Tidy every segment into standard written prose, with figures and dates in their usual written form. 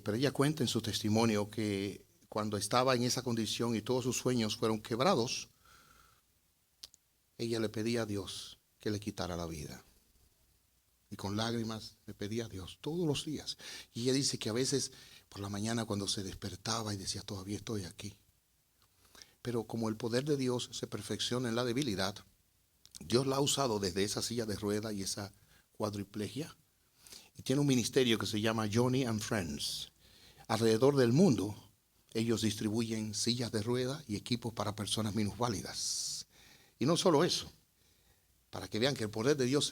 pero ella cuenta en su testimonio que cuando estaba en esa condición y todos sus sueños fueron quebrados, ella le pedía a Dios que le quitara la vida. Y con lágrimas le pedía a Dios todos los días. Y ella dice que a veces por la mañana cuando se despertaba y decía, todavía estoy aquí. Pero como el poder de Dios se perfecciona en la debilidad, Dios la ha usado desde esa silla de rueda y esa cuadriplegia. Y tiene un ministerio que se llama Johnny and Friends. Alrededor del mundo, ellos distribuyen sillas de rueda y equipos para personas minusválidas. Y no solo eso, para que vean que el poder de Dios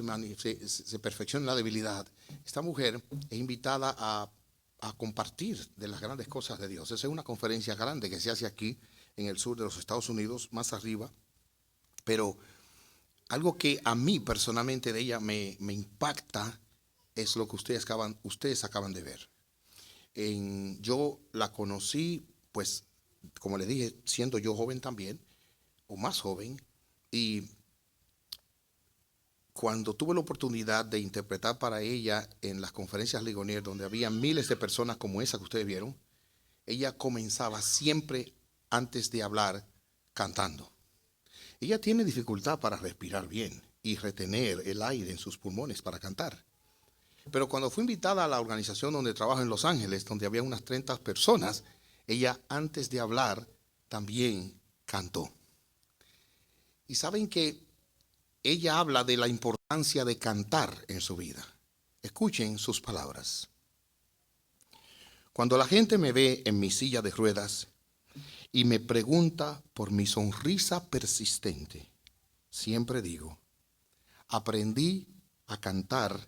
se perfecciona en la debilidad. Esta mujer es invitada a compartir de las grandes cosas de Dios. Esa es una conferencia grande que se hace aquí en el sur de los Estados Unidos, más arriba. Pero algo que a mí personalmente de ella me impacta es lo que ustedes acaban de ver. Yo la conocí, pues, como les dije, siendo yo joven también, o más joven, y cuando tuve la oportunidad de interpretar para ella en las conferencias Ligonier, donde había miles de personas como esa que ustedes vieron, ella comenzaba siempre antes de hablar cantando. Ella tiene dificultad para respirar bien y retener el aire en sus pulmones para cantar. Pero cuando fue invitada a la organización donde trabaja en Los Ángeles, donde había unas 30 personas, ella antes de hablar también cantó. Y saben que ella habla de la importancia de cantar en su vida. Escuchen sus palabras. Cuando la gente me ve en mi silla de ruedas y me pregunta por mi sonrisa persistente, siempre digo, aprendí a cantar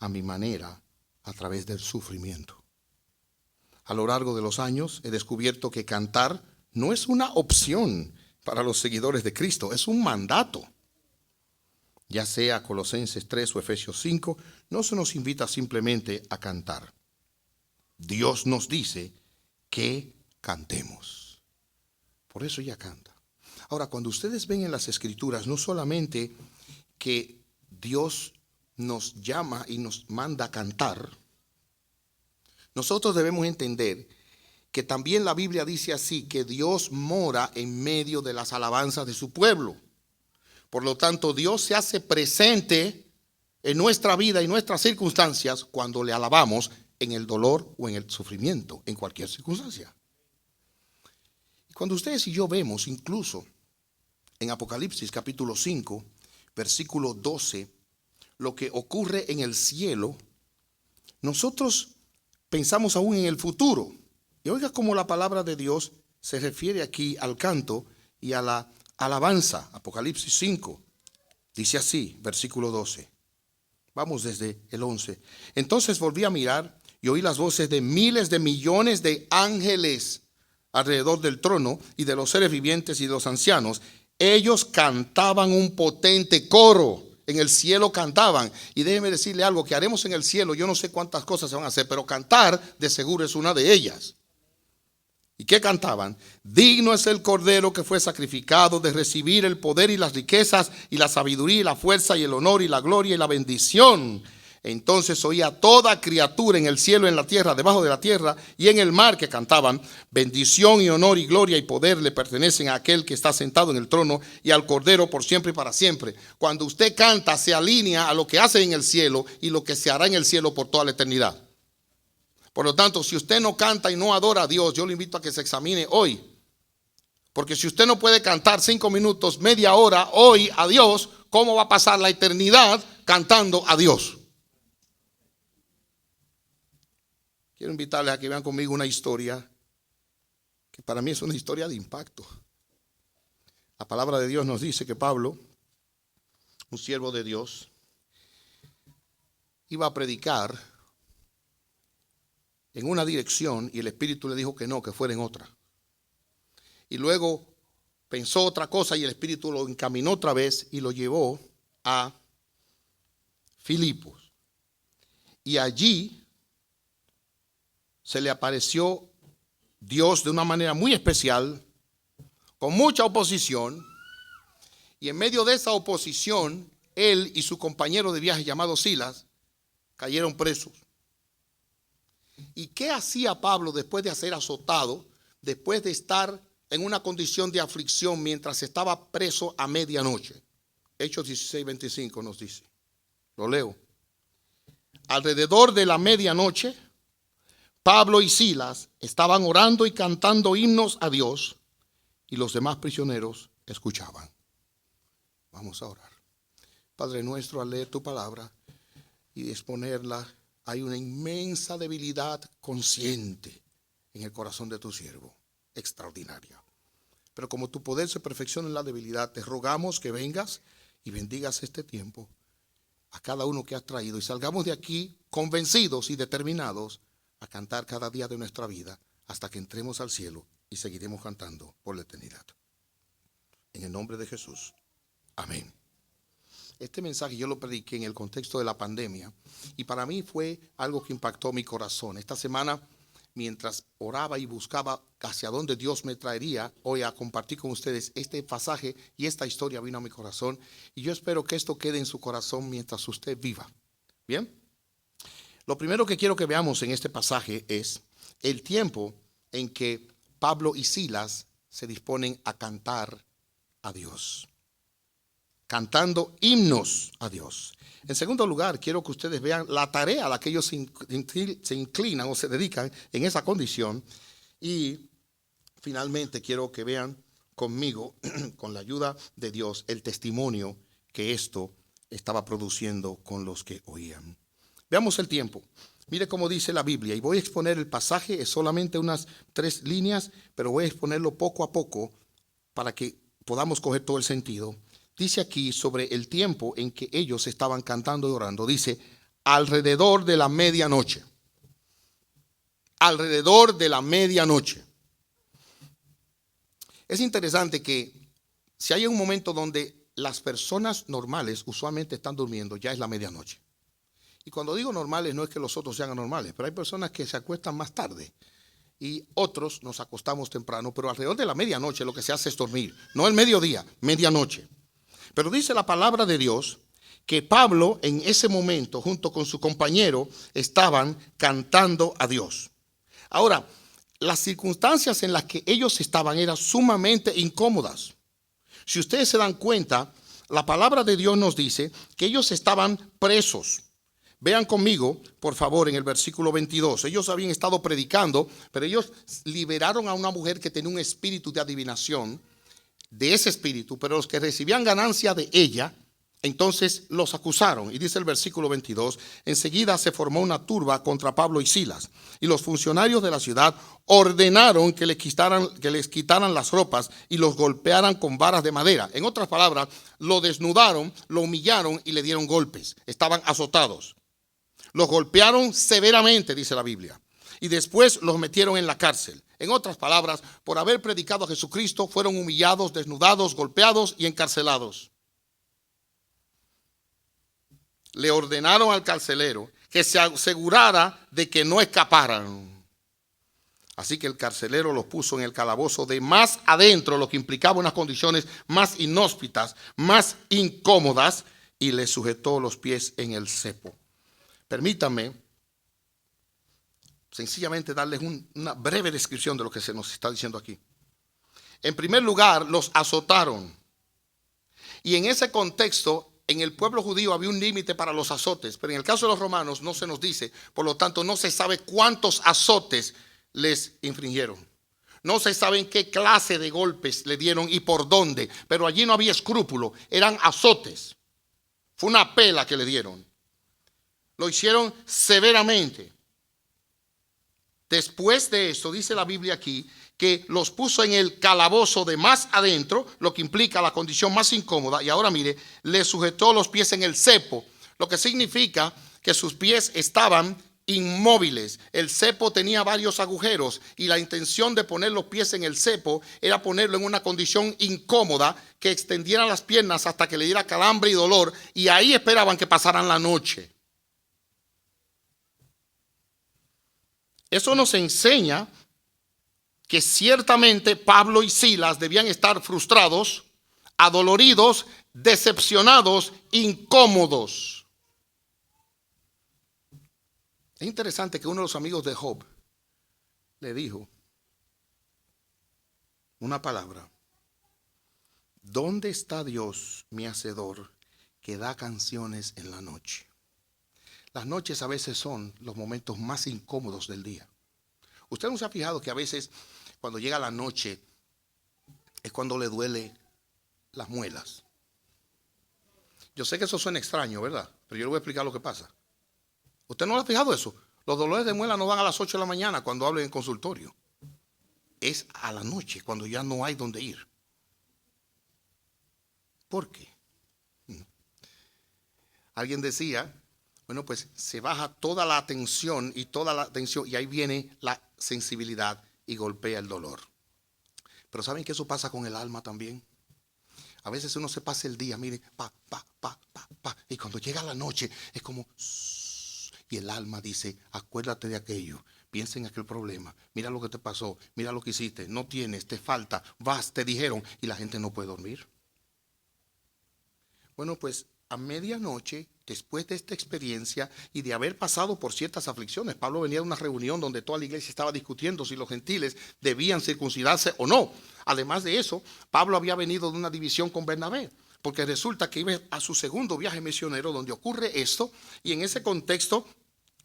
a mi manera a través del sufrimiento. A lo largo de los años he descubierto que cantar no es una opción para los seguidores de Cristo, es un mandato. Ya sea Colosenses 3 o Efesios 5, no se nos invita simplemente a cantar. Dios nos dice que cantemos. Por eso ella canta. Ahora, cuando ustedes ven en las Escrituras, no solamente que Dios nos llama y nos manda a cantar, nosotros debemos entender que también la Biblia dice así, que Dios mora en medio de las alabanzas de su pueblo. Por lo tanto, Dios se hace presente en nuestra vida y nuestras circunstancias cuando le alabamos en el dolor o en el sufrimiento, en cualquier circunstancia. Y cuando ustedes y yo vemos incluso en Apocalipsis capítulo 5, versículo 12, lo que ocurre en el cielo, nosotros pensamos aún en el futuro. Y oiga cómo la palabra de Dios se refiere aquí al canto y a la alabanza. Apocalipsis 5 dice así, versículo 12. Vamos desde el 11. Entonces volví a mirar y oí las voces de miles de millones de ángeles alrededor del trono y de los seres vivientes y de los ancianos. Ellos cantaban un potente coro. En el cielo cantaban. Y déjeme decirle algo que haremos en el cielo. Yo no sé cuántas cosas se van a hacer, pero cantar de seguro es una de ellas. ¿Y qué cantaban? Digno es el Cordero que fue sacrificado de recibir el poder y las riquezas y la sabiduría y la fuerza y el honor y la gloria y la bendición. Entonces oía toda criatura en el cielo, en la tierra, debajo de la tierra y en el mar que cantaban: bendición y honor y gloria y poder le pertenecen a aquel que está sentado en el trono y al Cordero por siempre y para siempre. Cuando usted canta, se alinea a lo que hace en el cielo y lo que se hará en el cielo por toda la eternidad. Por lo tanto, si usted no canta y no adora a Dios, yo le invito a que se examine hoy. Porque si usted no puede cantar 5 minutos, media hora hoy a Dios, ¿cómo va a pasar la eternidad cantando a Dios? Quiero invitarles a que vean conmigo una historia que para mí es una historia de impacto. La palabra de Dios nos dice que Pablo, un siervo de Dios, iba a predicar en una dirección y el Espíritu le dijo que no, que fuera en otra. Y luego pensó otra cosa y el Espíritu lo encaminó otra vez y lo llevó a Filipos. Y allí se le apareció Dios de una manera muy especial, con mucha oposición. Y en medio de esa oposición, él y su compañero de viaje llamado Silas cayeron presos. ¿Y qué hacía Pablo después de ser azotado, después de estar en una condición de aflicción mientras estaba preso a medianoche? Hechos 16:25 nos dice. Lo leo. Alrededor de la medianoche, Pablo y Silas estaban orando y cantando himnos a Dios, y los demás prisioneros escuchaban. Vamos a orar. Padre nuestro, al leer tu palabra y exponerla, hay una inmensa debilidad consciente en el corazón de tu siervo, extraordinaria. Pero como tu poder se perfecciona en la debilidad, te rogamos que vengas y bendigas este tiempo a cada uno que has traído y salgamos de aquí convencidos y determinados a cantar cada día de nuestra vida hasta que entremos al cielo y seguiremos cantando por la eternidad. En el nombre de Jesús. Amén. Este mensaje yo lo prediqué en el contexto de la pandemia y para mí fue algo que impactó mi corazón. Esta semana, mientras oraba y buscaba hacia dónde Dios me traería hoy a compartir con ustedes este pasaje y esta historia vino a mi corazón y yo espero que esto quede en su corazón mientras usted viva. Bien, lo primero que quiero que veamos en este pasaje es el tiempo en que Pablo y Silas se disponen a cantar a Dios, cantando himnos a Dios. En segundo lugar, quiero que ustedes vean la tarea a la que ellos se inclinan o se dedican en esa condición. Y finalmente quiero que vean conmigo, con la ayuda de Dios, el testimonio que esto estaba produciendo con los que oían. Veamos el tiempo. Mire cómo dice la Biblia, y voy a exponer el pasaje, es solamente unas 3 líneas, pero voy a exponerlo poco a poco para que podamos coger todo el sentido. Dice aquí sobre el tiempo en que ellos estaban cantando y orando. Dice, alrededor de la medianoche. Alrededor de la medianoche. Es interesante que si hay un momento donde las personas normales usualmente están durmiendo, ya es la medianoche. Y cuando digo normales no es que los otros sean anormales, pero hay personas que se acuestan más tarde. Y otros nos acostamos temprano, pero alrededor de la medianoche lo que se hace es dormir. No el mediodía, medianoche. Pero dice la palabra de Dios que Pablo en ese momento junto con su compañero estaban cantando a Dios. Ahora, las circunstancias en las que ellos estaban eran sumamente incómodas. Si ustedes se dan cuenta, la palabra de Dios nos dice que ellos estaban presos. Vean conmigo, por favor, en el versículo 22. Ellos habían estado predicando, pero ellos liberaron a una mujer que tenía un espíritu de adivinación, de ese espíritu, pero los que recibían ganancia de ella, entonces los acusaron. Y dice el versículo 22, enseguida se formó una turba contra Pablo y Silas, y los funcionarios de la ciudad ordenaron que les quitaran las ropas y los golpearan con varas de madera. En otras palabras, lo desnudaron, lo humillaron y le dieron golpes. Estaban azotados. Los golpearon severamente, dice la Biblia, y después los metieron en la cárcel. En otras palabras, por haber predicado a Jesucristo, fueron humillados, desnudados, golpeados y encarcelados. Le ordenaron al carcelero que se asegurara de que no escaparan. Así que el carcelero los puso en el calabozo de más adentro, lo que implicaba unas condiciones más inhóspitas, más incómodas, y les sujetó los pies en el cepo. Permítanme sencillamente darles una breve descripción de lo que se nos está diciendo aquí. En primer lugar, los azotaron. Y en ese contexto, en el pueblo judío había un límite para los azotes, pero en el caso de los romanos no se nos dice, por lo tanto no se sabe cuántos azotes les infringieron. No se sabe qué clase de golpes le dieron y por dónde, pero allí no había escrúpulo, eran azotes. Fue una pela que le dieron. Lo hicieron severamente. Después de esto, dice la Biblia aquí, que los puso en el calabozo de más adentro, lo que implica la condición más incómoda. Y ahora mire, le sujetó los pies en el cepo, lo que significa que sus pies estaban inmóviles. El cepo tenía varios agujeros y la intención de poner los pies en el cepo era ponerlo en una condición incómoda que extendiera las piernas hasta que le diera calambre y dolor, y ahí esperaban que pasaran la noche. Eso nos enseña que ciertamente Pablo y Silas debían estar frustrados, adoloridos, decepcionados, incómodos. Es interesante que uno de los amigos de Job le dijo una palabra: ¿dónde está Dios, mi hacedor, que da canciones en la noche? Las noches a veces son los momentos más incómodos del día. ¿Usted no se ha fijado que a veces cuando llega la noche es cuando le duele las muelas? Yo sé que eso suena extraño, ¿verdad? Pero yo le voy a explicar lo que pasa. ¿Usted no lo ha fijado eso? Los dolores de muela no van a las 8 de la mañana cuando hablen en consultorio. Es a la noche cuando ya no hay donde ir. ¿Por qué? Alguien decía, bueno, pues se baja toda la tensión y ahí viene la sensibilidad y golpea el dolor. Pero ¿saben que eso pasa con el alma también? A veces uno se pasa el día, mire, y cuando llega la noche es como, y el alma dice, acuérdate de aquello, piensa en aquel problema, mira lo que te pasó, mira lo que hiciste, no tienes, te falta, vas, te dijeron, y la gente no puede dormir. Bueno, pues a medianoche, después de esta experiencia y de haber pasado por ciertas aflicciones, Pablo venía de una reunión donde toda la iglesia estaba discutiendo si los gentiles debían circuncidarse o no. Además de eso, Pablo había venido de una división con Bernabé, porque resulta que iba a su segundo viaje misionero donde ocurre esto, y en ese contexto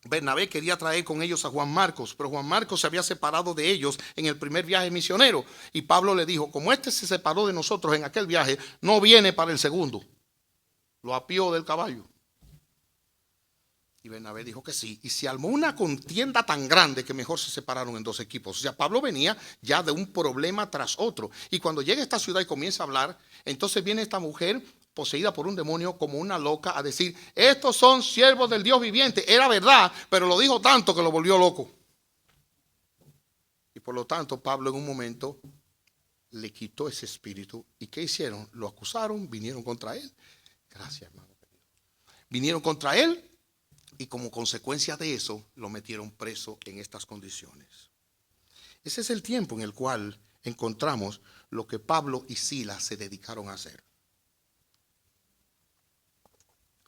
Bernabé quería traer con ellos a Juan Marcos, pero Juan Marcos se había separado de ellos en el primer viaje misionero, y Pablo le dijo, como este se separó de nosotros en aquel viaje, no viene para el segundo. Lo apió del caballo. Y Bernabé dijo que sí. Y se armó una contienda tan grande que mejor se separaron en dos equipos. O sea, Pablo venía ya de un problema tras otro. Y cuando llega a esta ciudad y comienza a hablar, entonces viene esta mujer poseída por un demonio como una loca a decir, estos son siervos del Dios viviente. Era verdad, pero lo dijo tanto que lo volvió loco. Y por lo tanto, Pablo en un momento le quitó ese espíritu. ¿Y qué hicieron? Lo acusaron, vinieron contra él. Gracias, hermano. Vinieron contra él y como consecuencia de eso lo metieron preso en estas condiciones. Ese es el tiempo en el cual encontramos lo que Pablo y Silas se dedicaron a hacer.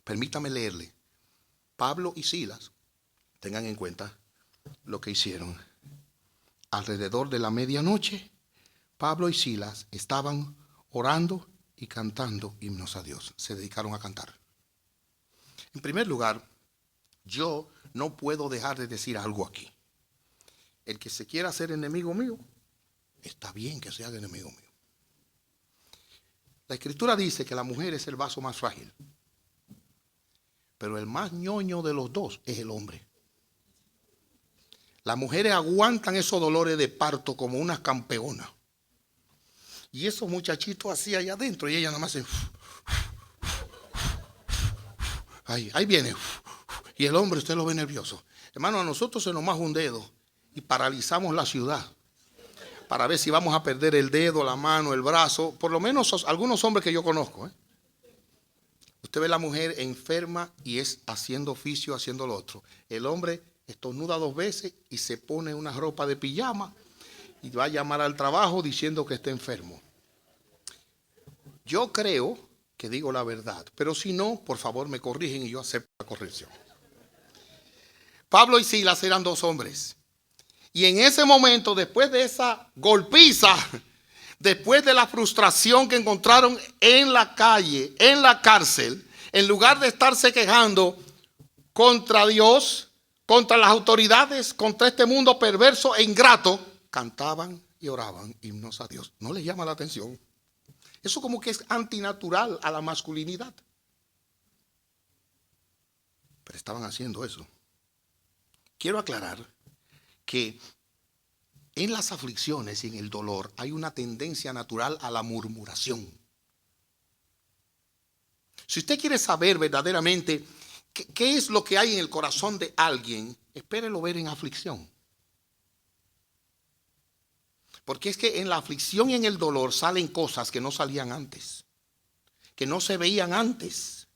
Permítame leerle. Pablo y Silas, tengan en cuenta lo que hicieron. Alrededor de la medianoche, Pablo y Silas estaban orando y cantando himnos a Dios. Se dedicaron a cantar. En primer lugar, yo no puedo dejar de decir algo aquí. El que se quiera hacer enemigo mío, está bien que sea enemigo mío. La Escritura dice que la mujer es el vaso más frágil, pero el más ñoño de los dos es el hombre. Las mujeres aguantan esos dolores de parto como unas campeonas. Y esos muchachitos así allá adentro, y ella nada más se... Ahí viene. Y el hombre, usted lo ve nervioso. Hermano, a nosotros se nos maja un dedo y paralizamos la ciudad para ver si vamos a perder el dedo, la mano, el brazo. Por lo menos algunos hombres que yo conozco. Usted ve a la mujer enferma y es haciendo oficio, haciendo lo otro. El hombre estornuda 2 veces y se pone una ropa de pijama y va a llamar al trabajo diciendo que está enfermo. Yo creo que digo la verdad, pero si no, por favor me corrigen y yo acepto la corrección. Pablo y Silas eran 2 hombres. Y en ese momento, después de esa golpiza, después de la frustración que encontraron en la calle, en la cárcel, en lugar de estarse quejando contra Dios, contra las autoridades, contra este mundo perverso e ingrato, cantaban y oraban himnos a Dios. ¿No les llama la atención? Eso como que es antinatural a la masculinidad. Pero estaban haciendo eso. Quiero aclarar que en las aflicciones y en el dolor hay una tendencia natural a la murmuración. Si usted quiere saber verdaderamente qué es lo que hay en el corazón de alguien, espérelo ver en aflicción. Porque es que en la aflicción y en el dolor salen cosas que no salían antes, que no se veían antes.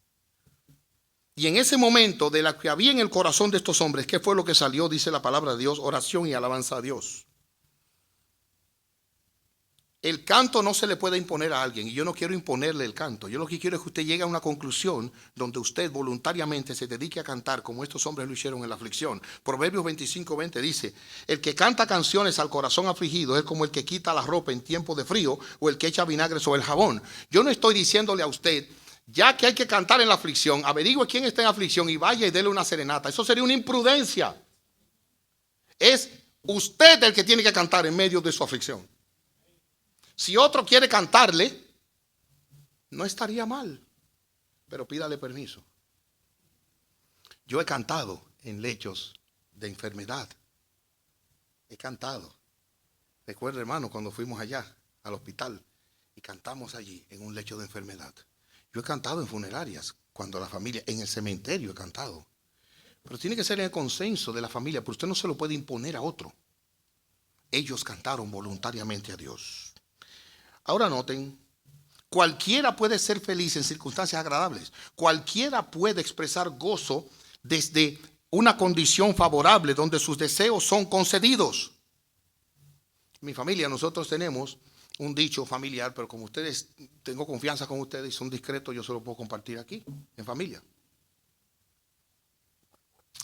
Y en ese momento de la que había en el corazón de estos hombres, ¿qué fue lo que salió? Dice la palabra de Dios, oración y alabanza a Dios. el canto no se le puede imponer a alguien, y yo no quiero imponerle el canto. Yo lo que quiero es que usted llegue a una conclusión donde usted voluntariamente se dedique a cantar como estos hombres lo hicieron en la aflicción. Proverbios 25:20 dice: el que canta canciones al corazón afligido es como el que quita la ropa en tiempo de frío o el que echa vinagre sobre el jabón. Yo no estoy diciéndole a usted, ya que hay que cantar en la aflicción, averigüe quién está en aflicción y vaya y dele una serenata. Eso sería una imprudencia. Es usted el que tiene que cantar en medio de su aflicción. Si otro quiere cantarle, no estaría mal, pero pídale permiso. Yo he cantado en lechos de enfermedad. He cantado. Recuerda, hermano, cuando fuimos allá al hospital y cantamos allí en un lecho de enfermedad. Yo he cantado en funerarias, cuando la familia, en el cementerio he cantado. Pero tiene que ser en el consenso de la familia, porque usted no se lo puede imponer a otro. Ellos cantaron voluntariamente a Dios. Ahora noten, cualquiera puede ser feliz en circunstancias agradables. Cualquiera puede expresar gozo desde una condición favorable donde sus deseos son concedidos. En mi familia nosotros tenemos un dicho familiar, pero como ustedes, tengo confianza con ustedes y son discretos, yo se lo puedo compartir aquí, en familia.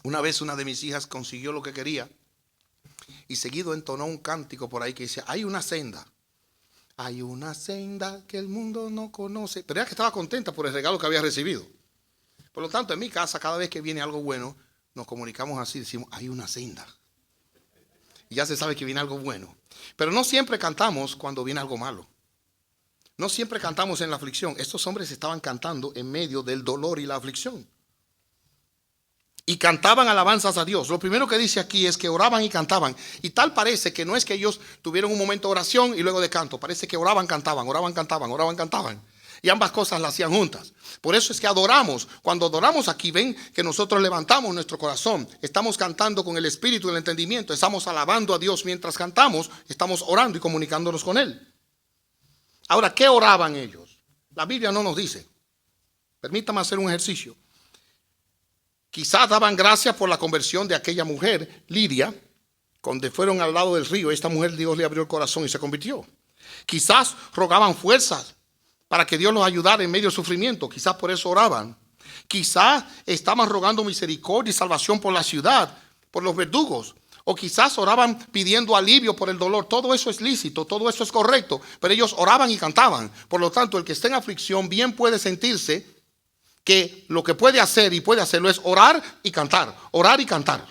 Una vez una de mis hijas consiguió lo que quería y seguido entonó un cántico por ahí que dice: hay una senda. Hay una senda que el mundo no conoce. Pero ella que estaba contenta por el regalo que había recibido. Por lo tanto, en mi casa, cada vez que viene algo bueno, nos comunicamos así, decimos: hay una senda. Y ya se sabe que viene algo bueno. Pero no siempre cantamos cuando viene algo malo. No siempre cantamos en la aflicción. Estos hombres estaban cantando en medio del dolor y la aflicción. Y cantaban alabanzas a Dios. Lo primero que dice aquí es que oraban y cantaban. Y tal parece que no es que ellos tuvieron un momento de oración y luego de canto. Parece que oraban, cantaban, oraban, cantaban, oraban, cantaban. Y ambas cosas las hacían juntas. Por eso es que adoramos. Cuando adoramos aquí, ven que nosotros levantamos nuestro corazón. Estamos cantando con el espíritu y el entendimiento. Estamos alabando a Dios mientras cantamos. Estamos orando y comunicándonos con Él. Ahora, ¿qué oraban ellos? La Biblia no nos dice. Permítame hacer un ejercicio. Quizás daban gracias por la conversión de aquella mujer, Lidia, cuando fueron al lado del río. Esta mujer, Dios le abrió el corazón y se convirtió. Quizás rogaban fuerzas para que Dios los ayudara en medio del sufrimiento. Quizás por eso oraban. Quizás estaban rogando misericordia y salvación por la ciudad, por los verdugos. O quizás oraban pidiendo alivio por el dolor. Todo eso es lícito, todo eso es correcto. Pero ellos oraban y cantaban. Por lo tanto, el que esté en aflicción bien puede sentirse que lo que puede hacer y puede hacerlo es orar y cantar. Orar y cantar.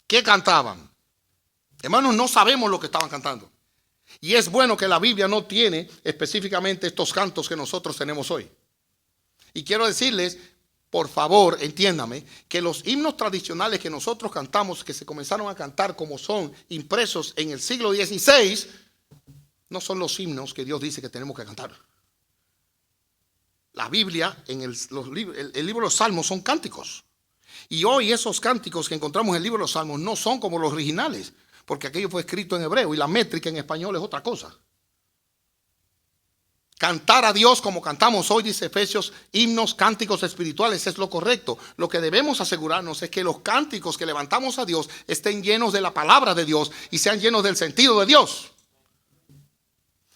¿Qué cantaban? Hermanos, no sabemos lo que estaban cantando. Y es bueno que la Biblia no tiene específicamente estos cantos que nosotros tenemos hoy. Y quiero decirles, por favor, entiéndame, que los himnos tradicionales que nosotros cantamos, que se comenzaron a cantar como son impresos en el siglo XVI, no son los himnos que Dios dice que tenemos que cantar. La Biblia, en el libro de los Salmos son cánticos. Y hoy esos cánticos que encontramos en el libro de los Salmos no son como los originales, porque aquello fue escrito en hebreo y la métrica en español es otra cosa. Cantar a Dios como cantamos hoy, dice Efesios, himnos, cánticos espirituales, es lo correcto. Lo que debemos asegurarnos es que los cánticos que levantamos a Dios estén llenos de la palabra de Dios y sean llenos del sentido de Dios.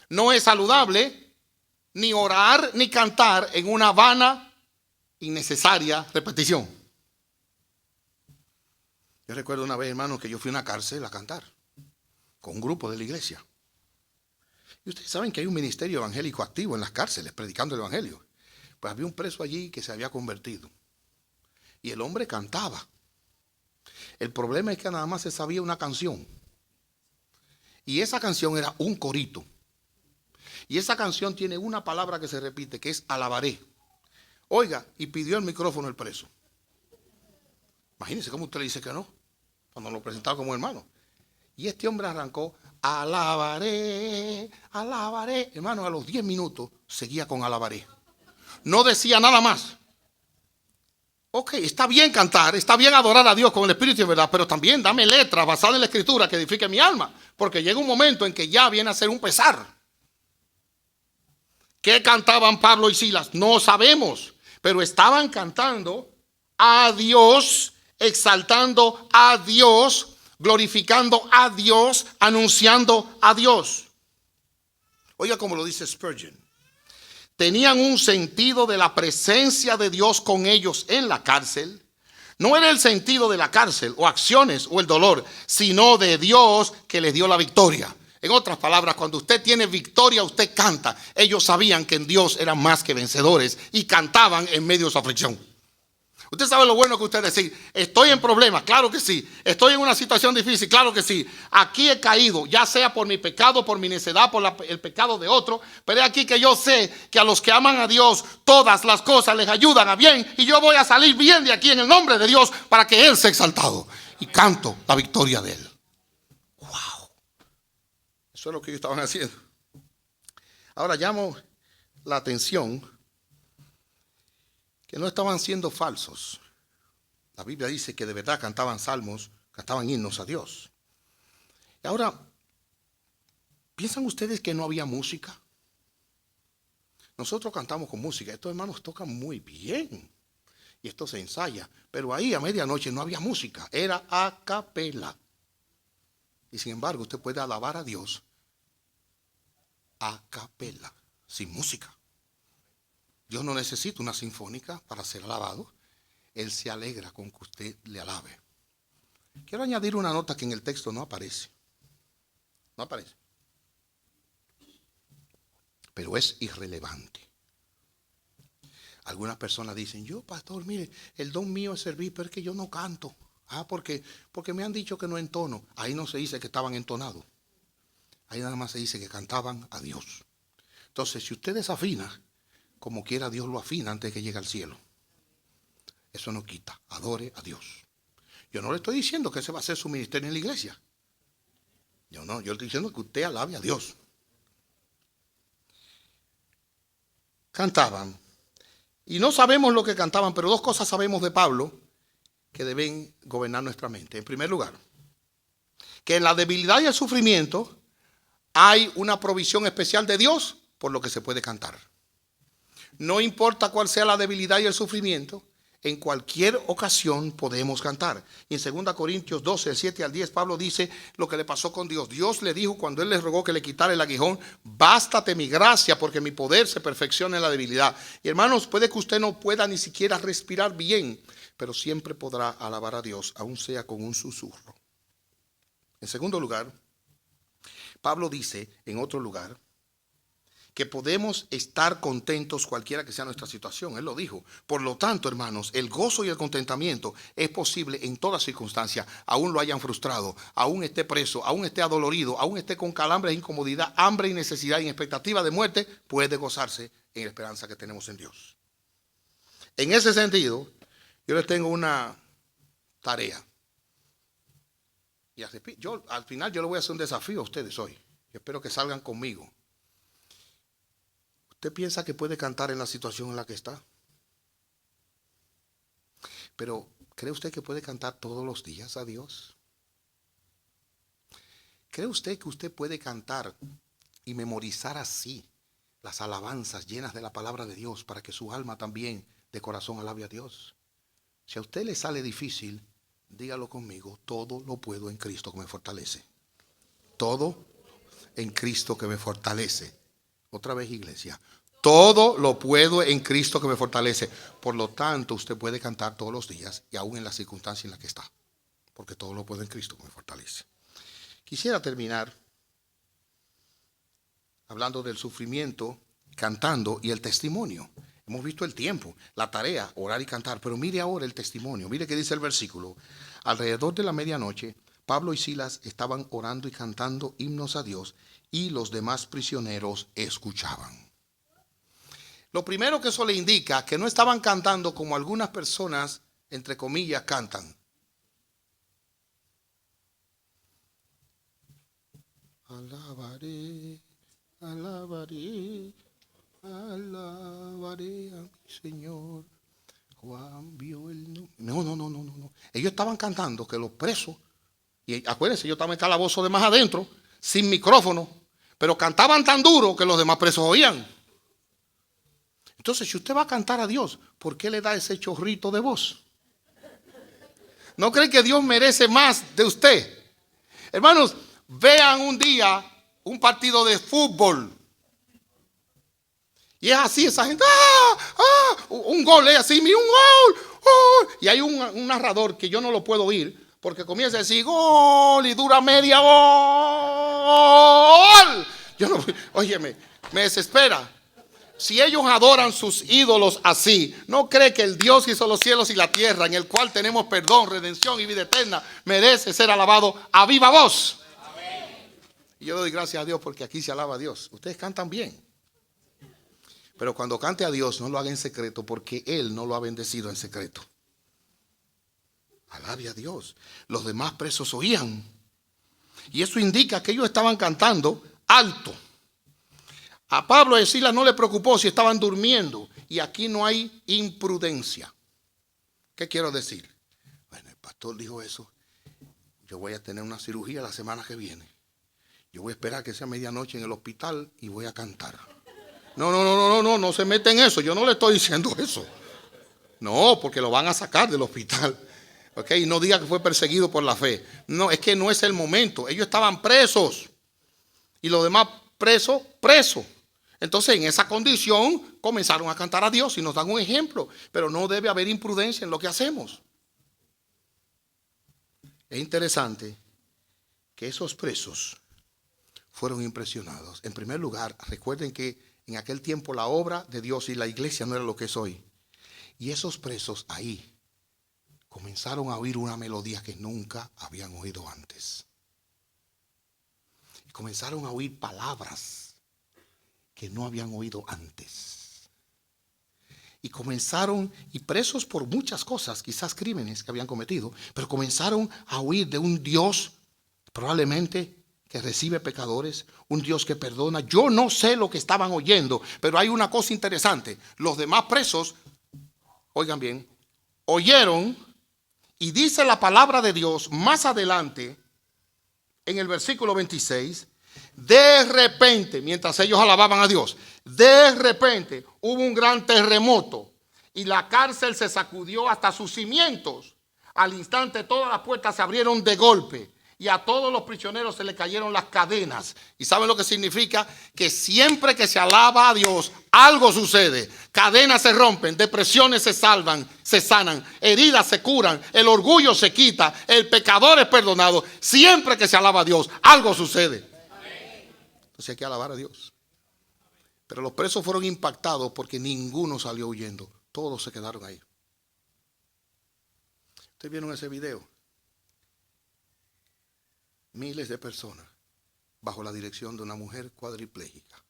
No es saludable ni orar ni cantar en una vana, innecesaria repetición. Yo recuerdo una vez, hermano, que yo fui a una cárcel a cantar con un grupo de la iglesia. Y ustedes saben que hay un ministerio evangélico activo en las cárceles, predicando el evangelio. Pues había un preso allí que se había convertido. Y el hombre cantaba. El problema es que nada más se sabía una canción. Y esa canción era un corito. Y esa canción tiene una palabra que se repite, que es alabaré. Oiga, y pidió el micrófono el preso. Imagínense cómo usted le dice que no, cuando lo presentaba como hermano. Y este hombre arrancó, alabaré, alabaré. Hermano, a los 10 minutos seguía con alabaré. No decía nada más. Ok, está bien cantar, está bien adorar a Dios con el espíritu y verdad, pero también dame letras basadas en la escritura que edifique mi alma. Porque llega un momento en que ya viene a ser un pesar. ¿Qué cantaban Pablo y Silas? No sabemos, pero estaban cantando a Dios, exaltando a Dios, glorificando a Dios, anunciando a Dios. Oiga como lo dice Spurgeon. Tenían un sentido de la presencia de Dios con ellos en la cárcel. No era el sentido de la cárcel o acciones o el dolor, sino de Dios que les dio la victoria. En otras palabras, cuando usted tiene victoria, usted canta. Ellos sabían que en Dios eran más que vencedores y cantaban en medio de su aflicción. Usted sabe lo bueno que usted decir, estoy en problemas, claro que sí. Estoy en una situación difícil, claro que sí. Aquí he caído, ya sea por mi pecado, por mi necedad, por el pecado de otro. Pero es aquí que yo sé que a los que aman a Dios, todas las cosas les ayudan a bien. Y yo voy a salir bien de aquí en el nombre de Dios para que Él sea exaltado. Y canto la victoria de Él. Wow. Eso es lo que ellos estaban haciendo. Ahora llamo la atención que no estaban siendo falsos. La Biblia dice que de verdad cantaban salmos, cantaban himnos a Dios. Y ahora, ¿piensan ustedes que no había música? Nosotros cantamos con música. Estos hermanos tocan muy bien. Y esto se ensaya. Pero ahí a medianoche no había música. Era a capela. Y sin embargo, usted puede alabar a Dios a capela, sin música. Dios no necesita una sinfónica para ser alabado. Él se alegra con que usted le alabe. Quiero añadir una nota que en el texto no aparece. No aparece. Pero es irrelevante. Algunas personas dicen, yo pastor, mire, el don mío es servir, pero es que yo no canto. Porque me han dicho que no entono. Ahí no se dice que estaban entonados. Ahí nada más se dice que cantaban a Dios. Entonces, si usted desafina, como quiera Dios lo afina antes de que llegue al cielo. Eso no quita, adore a Dios. Yo no le estoy diciendo que ese va a ser su ministerio en la iglesia. Yo le estoy diciendo que usted alabe a Dios. Cantaban. Y no sabemos lo que cantaban, pero dos cosas sabemos de Pablo que deben gobernar nuestra mente. En primer lugar, que en la debilidad y el sufrimiento hay una provisión especial de Dios por lo que se puede cantar. No importa cuál sea la debilidad y el sufrimiento, en cualquier ocasión podemos cantar. Y en 2 Corintios 12, del 7 al 10, Pablo dice lo que le pasó con Dios. Dios le dijo cuando Él le rogó que le quitara el aguijón, bástate mi gracia porque mi poder se perfecciona en la debilidad. Y hermanos, puede que usted no pueda ni siquiera respirar bien, pero siempre podrá alabar a Dios, aun sea con un susurro. En segundo lugar, Pablo dice en otro lugar, que podemos estar contentos cualquiera que sea nuestra situación. Él lo dijo. Por lo tanto, hermanos, el gozo y el contentamiento es posible en toda circunstancia. Aún lo hayan frustrado, aún esté preso, aún esté adolorido, aún esté con calambres, incomodidad, hambre y necesidad y expectativa de muerte, puede gozarse en la esperanza que tenemos en Dios. En ese sentido, yo les tengo una tarea. Y al final yo les voy a hacer un desafío a ustedes hoy. Yo espero que salgan conmigo. ¿Usted piensa que puede cantar en la situación en la que está? Pero, ¿cree usted que puede cantar todos los días a Dios? ¿Cree usted que usted puede cantar y memorizar así las alabanzas llenas de la palabra de Dios para que su alma también de corazón alabe a Dios? Si a usted le sale difícil, dígalo conmigo, todo lo puedo en Cristo que me fortalece. Todo en Cristo que me fortalece. Otra vez, iglesia. Todo lo puedo en Cristo que me fortalece. Por lo tanto, usted puede cantar todos los días y aún en la circunstancia en la que está. Porque todo lo puedo en Cristo que me fortalece. Quisiera terminar hablando del sufrimiento, cantando y el testimonio. Hemos visto el tiempo, la tarea, orar y cantar. Pero mire ahora el testimonio. Mire qué dice el versículo. Alrededor de la medianoche, Pablo y Silas estaban orando y cantando himnos a Dios y los demás prisioneros escuchaban. Lo primero que eso le indica que no estaban cantando como algunas personas, entre comillas, cantan. Alabaré, alabaré, alabaré a mi Señor. Juan vio el no. Ellos estaban cantando que los presos, y acuérdense, yo estaba en calabozo de más adentro, sin micrófono, pero cantaban tan duro que los demás presos oían. Entonces, si usted va a cantar a Dios, ¿por qué le da ese chorrito de voz? ¿No cree que Dios merece más de usted? Hermanos, vean un día un partido de fútbol Y es así, esa gente, un gol, es así, mira, un gol, y hay un narrador que yo no lo puedo oír, porque comienza a decir gol y dura media gol. Yo no, óyeme, me desespera. Si ellos adoran sus ídolos así, ¿no cree que el Dios que hizo los cielos y la tierra, en el cual tenemos perdón, redención y vida eterna, merece ser alabado a viva voz? Amén. Y yo doy gracias a Dios porque aquí se alaba a Dios. Ustedes cantan bien. Pero cuando cante a Dios, no lo haga en secreto, porque Él no lo ha bendecido en secreto. Alabe a Dios. Los demás presos oían. Y eso indica que ellos estaban cantando alto. A Pablo y Silas no le preocupó si estaban durmiendo. Y aquí no hay imprudencia. ¿Qué quiero decir? Bueno, el pastor dijo eso. Yo voy a tener una cirugía la semana que viene. Yo voy a esperar que sea medianoche en el hospital y voy a cantar. No se mete en eso. Yo no le estoy diciendo eso. No, porque lo van a sacar del hospital. ¿Ok? Y no diga que fue perseguido por la fe. No, es que no es el momento. Ellos estaban presos. Y los demás presos. Entonces, en esa condición, comenzaron a cantar a Dios y nos dan un ejemplo. Pero no debe haber imprudencia en lo que hacemos. Es interesante que esos presos fueron impresionados. En primer lugar, recuerden que en aquel tiempo la obra de Dios y la iglesia no era lo que es hoy. Y esos presos ahí comenzaron a oír una melodía que nunca habían oído antes. Y comenzaron a oír palabras que no habían oído antes. Y comenzaron, y presos por muchas cosas, quizás crímenes que habían cometido, pero comenzaron a oír de un Dios probablemente que recibe pecadores, un Dios que perdona. Yo no sé lo que estaban oyendo, pero hay una cosa interesante. Los demás presos, oigan bien, oyeron, y dice la palabra de Dios más adelante, en el versículo 26, de repente, mientras ellos alababan a Dios, de repente hubo un gran terremoto y la cárcel se sacudió hasta sus cimientos. Al instante todas las puertas se abrieron de golpe y a todos los prisioneros se les cayeron las cadenas. ¿Y saben lo que significa? Que siempre que se alaba a Dios, algo sucede. Cadenas se rompen, depresiones se salvan, se sanan, heridas se curan, el orgullo se quita, el pecador es perdonado. Siempre que se alaba a Dios, algo sucede. Entonces hay que alabar a Dios. Pero los presos fueron impactados porque ninguno salió huyendo. Todos se quedaron ahí. ¿Ustedes vieron ese video? Miles de personas bajo la dirección de una mujer cuadriplégica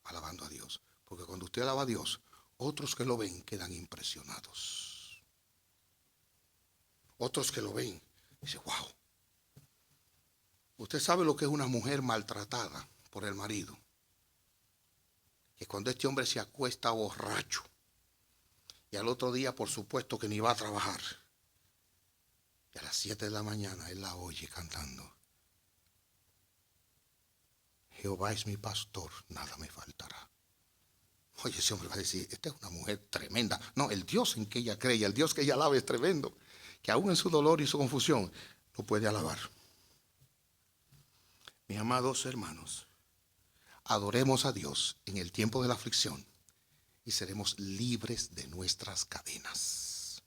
alabando a Dios. Porque cuando usted alaba a Dios, otros que lo ven quedan impresionados. Otros que lo ven dicen, wow. Usted sabe lo que es una mujer maltratada por el marido. Que cuando este hombre se acuesta borracho y al otro día por supuesto que ni va a trabajar. Y a las 7 de la mañana él la oye cantando. Jehová es mi pastor, nada me faltará. Oye, ese hombre va a decir, esta es una mujer tremenda. No, el Dios en que ella cree, el Dios que ella alaba es tremendo. Que aún en su dolor y su confusión no puede alabar. Mis amados hermanos, adoremos a Dios en el tiempo de la aflicción y seremos libres de nuestras cadenas.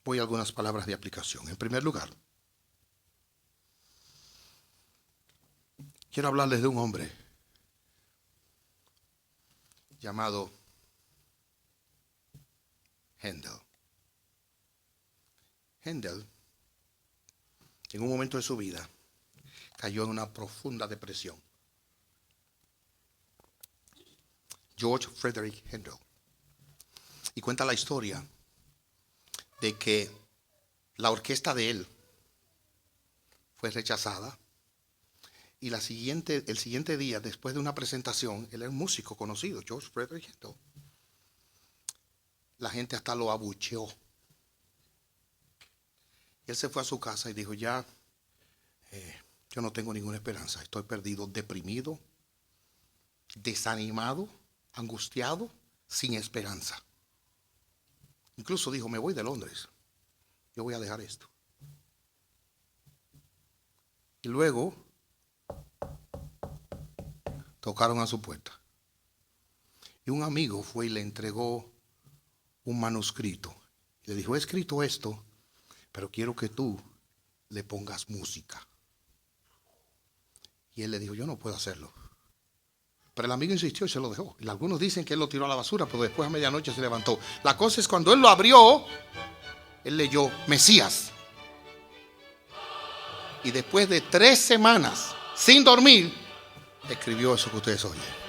Voy a algunas palabras de aplicación. En primer lugar, quiero hablarles de un hombre llamado Händel. Händel, en un momento de su vida, cayó en una profunda depresión. George Frederick Händel. Y cuenta la historia de que la orquesta de él fue rechazada. Y el siguiente día, después de una presentación, él era un músico conocido, George Frederick Händel. La gente hasta lo abucheó. Y él se fue a su casa y dijo, ya, yo no tengo ninguna esperanza. Estoy perdido, deprimido, desanimado, angustiado, sin esperanza. Incluso dijo, me voy de Londres. Yo voy a dejar esto. Y luego tocaron a su puerta. Y un amigo fue y le entregó un manuscrito. Le dijo, he escrito esto, pero quiero que tú le pongas música. Y él le dijo, yo no puedo hacerlo. Pero el amigo insistió y se lo dejó. Y algunos dicen que él lo tiró a la basura, pero después a medianoche se levantó. La cosa es cuando él lo abrió, él leyó Mesías. Y después de 3 semanas sin dormir, escribió eso que ustedes oyen.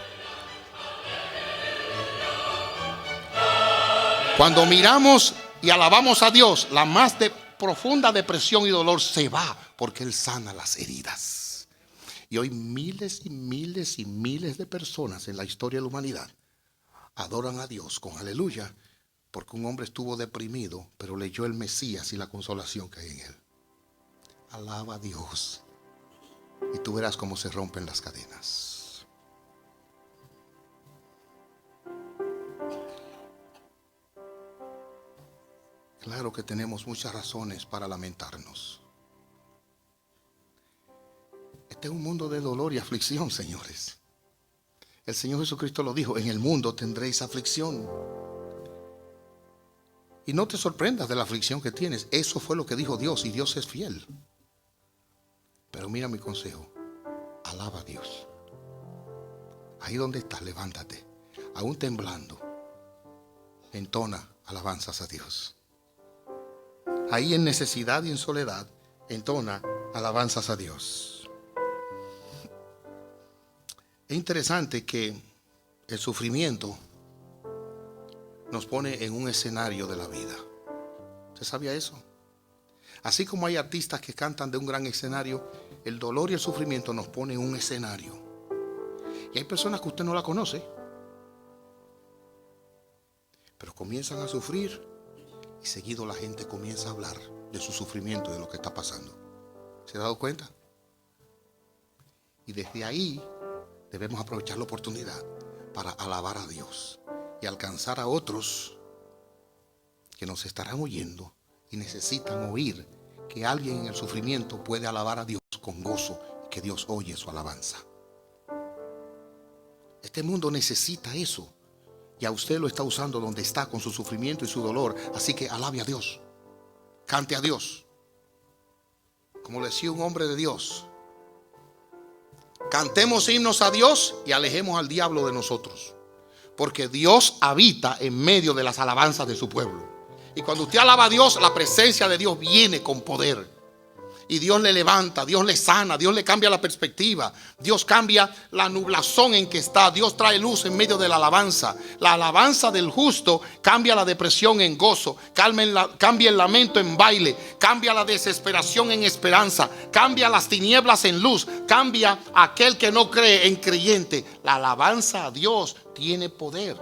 Cuando miramos y alabamos a Dios, la más profunda depresión y dolor se va, porque Él sana las heridas. Y hoy miles y miles y miles de personas en la historia de la humanidad adoran a Dios con aleluya, porque un hombre estuvo deprimido, pero leyó el Mesías y la consolación que hay en él. Alaba a Dios y tú verás cómo se rompen las cadenas. Claro que tenemos muchas razones para lamentarnos. Este es un mundo de dolor y aflicción, señores. El Señor Jesucristo lo dijo, en el mundo tendréis aflicción. Y no te sorprendas de la aflicción que tienes. Eso fue lo que dijo Dios y Dios es fiel. Pero mira mi consejo, alaba a Dios. Ahí donde estás, levántate. Aún temblando, entona alabanzas a Dios. Ahí en necesidad y en soledad, entona alabanzas a Dios. Es interesante que el sufrimiento nos pone en un escenario de la vida. ¿Usted sabía eso? Así como hay artistas que cantan de un gran escenario, el dolor y el sufrimiento nos pone en un escenario. Y hay personas que usted no la conoce, pero comienzan a sufrir y seguido la gente comienza a hablar de su sufrimiento y de lo que está pasando. ¿Se ha dado cuenta? Y desde ahí debemos aprovechar la oportunidad para alabar a Dios y alcanzar a otros que nos estarán oyendo y necesitan oír que alguien en el sufrimiento puede alabar a Dios con gozo y que Dios oye su alabanza. Este mundo necesita eso y a usted lo está usando donde está con su sufrimiento y su dolor, así que alabe a Dios, cante a Dios. Como le decía un hombre de Dios, cantemos himnos a Dios y alejemos al diablo de nosotros, porque Dios habita en medio de las alabanzas de su pueblo. Y cuando usted alaba a Dios, la presencia de Dios viene con poder. Y Dios le levanta, Dios le sana, Dios le cambia la perspectiva, Dios cambia la nublazón en que está, Dios trae luz en medio de la alabanza. La alabanza del justo cambia la depresión en gozo, cambia el lamento en baile, cambia la desesperación en esperanza, cambia las tinieblas en luz, cambia a aquel que no cree en creyente. La alabanza a Dios tiene poder.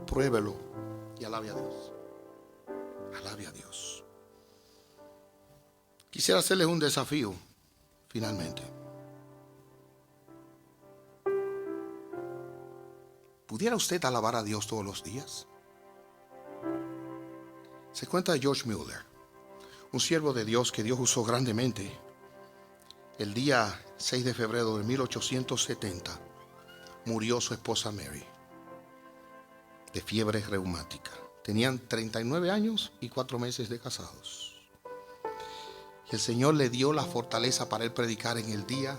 Pruébelo y alabe a Dios. Alabe a Dios. Quisiera hacerles un desafío, finalmente. ¿Pudiera usted alabar a Dios todos los días? Se cuenta de George Mueller, un siervo de Dios que Dios usó grandemente. El día 6 de febrero de 1870 murió su esposa Mary de fiebre reumática. Tenían 39 años y 4 meses de casados. Y el Señor le dio la fortaleza para él predicar en el día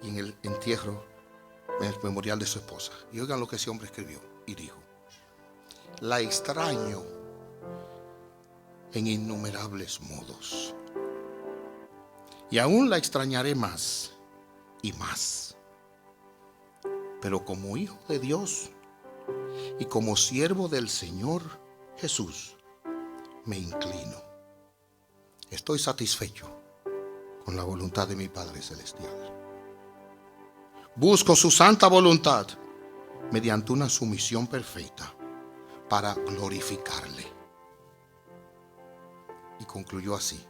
y en el entierro, en el memorial de su esposa. Y oigan lo que ese hombre escribió y dijo: la extraño en innumerables modos, y aún la extrañaré más y más. Pero como hijo de Dios y como siervo del Señor Jesús, me inclino. Estoy satisfecho con la voluntad de mi Padre Celestial. Busco su santa voluntad mediante una sumisión perfecta para glorificarle. Y concluyó así: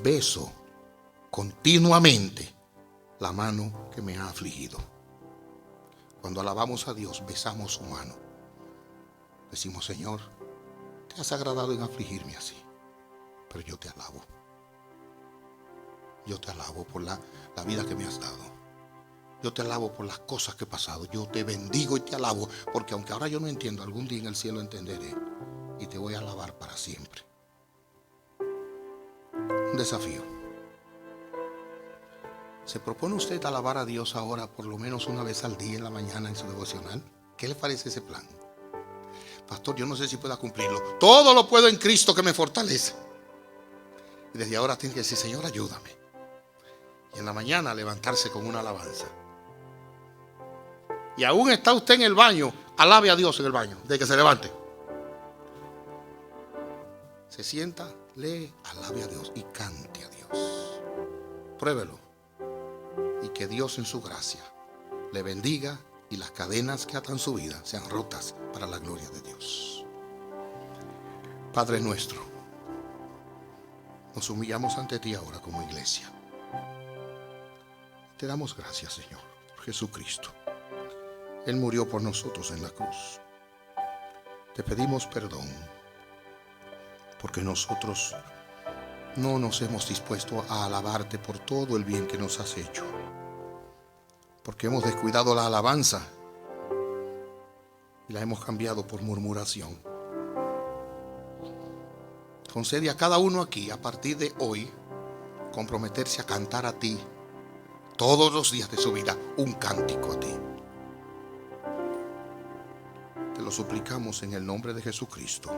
beso continuamente la mano que me ha afligido. Cuando alabamos a Dios, besamos su mano. Decimos: Señor, te has agradado en afligirme así, pero yo te alabo. Yo te alabo por la vida que me has dado. Yo te alabo por las cosas que he pasado. Yo te bendigo y te alabo, porque aunque ahora yo no entiendo, algún día en el cielo entenderé y te voy a alabar para siempre. Un desafío. ¿Se propone usted alabar a Dios ahora por lo menos una vez al día en la mañana en su devocional? ¿Qué le parece ese plan? Pastor, yo no sé si pueda cumplirlo. Todo lo puedo en Cristo que me fortalece. Y desde ahora tiene que decir: Señor, ayúdame. Y en la mañana levantarse con una alabanza. Y aún está usted en el baño, alabe a Dios en el baño, de que se levante. Se sienta, lee, alabe a Dios y cante a Dios. Pruébelo. Y que Dios en su gracia le bendiga y las cadenas que atan su vida sean rotas para la gloria de Dios. Padre nuestro, nos humillamos ante ti ahora como iglesia. Te damos gracias, Señor, por Jesucristo. Él murió por nosotros en la cruz. Te pedimos perdón porque nosotros no nos hemos dispuesto a alabarte por todo el bien que nos has hecho. Porque hemos descuidado la alabanza y la hemos cambiado por murmuración. Concede a cada uno aquí, a partir de hoy, comprometerse a cantar a ti todos los días de su vida un cántico a ti. Te lo suplicamos en el nombre de Jesucristo.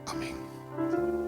Amén.